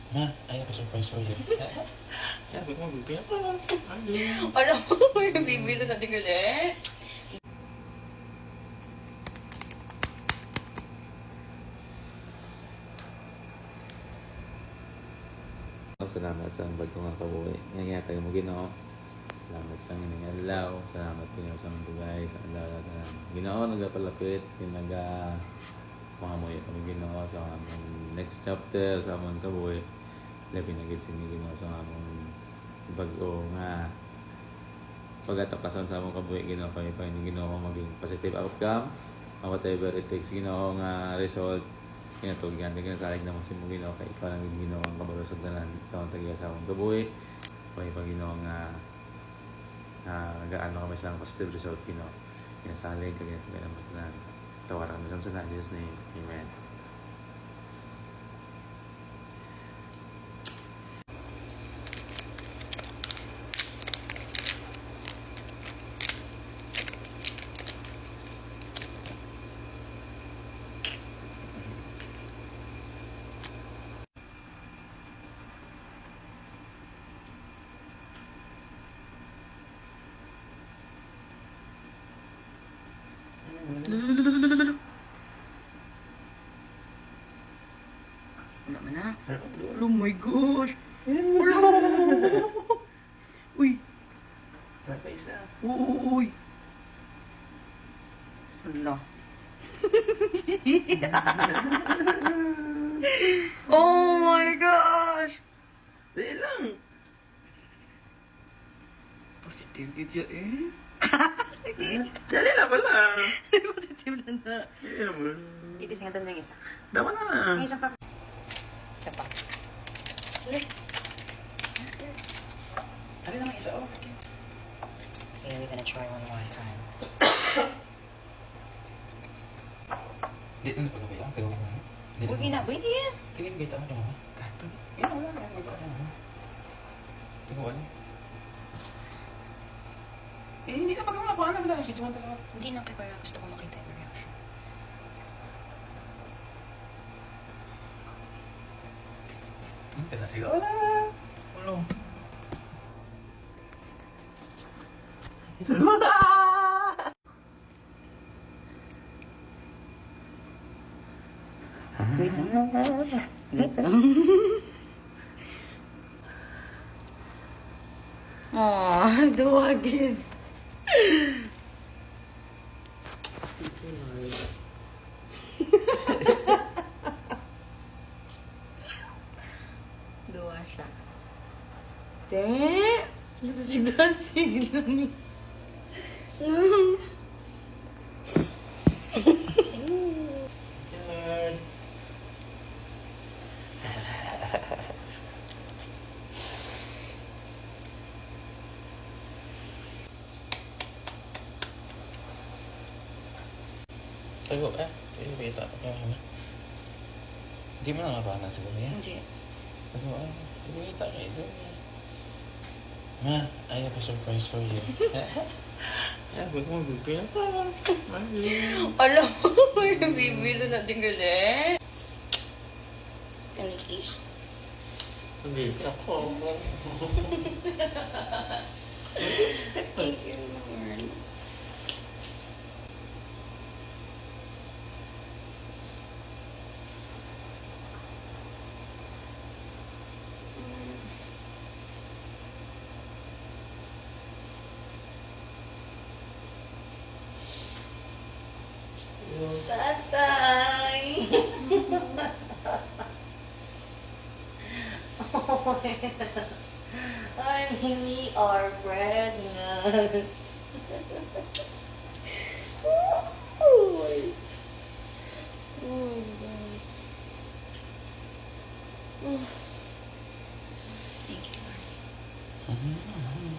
Ma, I have a surprise for you. Sabi mo, bibigyan ko lang. Alam mo, may bibili na natin ulit. Salamat sa ambag ko nga kabuhi. Ngayatag mo Ginoo. Salamat sa inyong alaw. Salamat Ginoo sa mga bugay. Sa alaw na Ginoo nagapalapit. Mga moya kami Ginoo sa among next chapter sa among kabuhi. Labi na gid sini Ginoo sa among bag-o nga pagatapasan sa among kabuhi Ginoo kami pa ni Ginoo maging positive outcome. Whatever it takes Ginoo nga result kinatulgan din kinasalig na mo si mong Ginoo kay ikaw lang yung Ginoo ang kabalusog na lang ikaw ang tagiya sa akong gabuhi kaya pag Ginoo nga gaano kami sa positive result Ginoo kinasalig kaya kinatulgan tawaran mo sa Jesus name. Amen. Wala man na. Oh my gosh. Wala. Uy. Wala pa isa. Uy. Wala. Oh my gosh. Dali lang. Positive yun eh. Dali lang pala. Positive na na. Dali lang. Itis nga doon ng isa. Dawa na lang. Yung isang pa. Isa pa. Ulit. Dali naman isa. Oh, okay. Okay, we're gonna try one more time. Dito na pala ba yan? Pero wala. Huwag ina, wait yan. Tingin kita mo naman. Kato. Yan wala. Wala. Tingin wala. Hindi na pag-wala ko. Ano ba dahil? Ito man talaga. Hindi na prepare. Gusto ko makita yung reaction. Sige, wala. Wala. Wait lang. Wait lang. Aww, duwagin. Dua siya. Te! Dasig-dasig lang. Tago eh. Kita ko kaya na. Hindi mo na nabahanan siguro yan. Hindi. Tago eh. Kita ka ito. Ma, I have a surprise for you. Sabi mo, bibigyan ko lang. Alam mo, may bibili na natin ulit. Can you kiss? Hindi ako. Thank you, Lord. Tatay! Oh my God. Honey, we are pregnant. Oh my God. Oh. Thank you, Lord.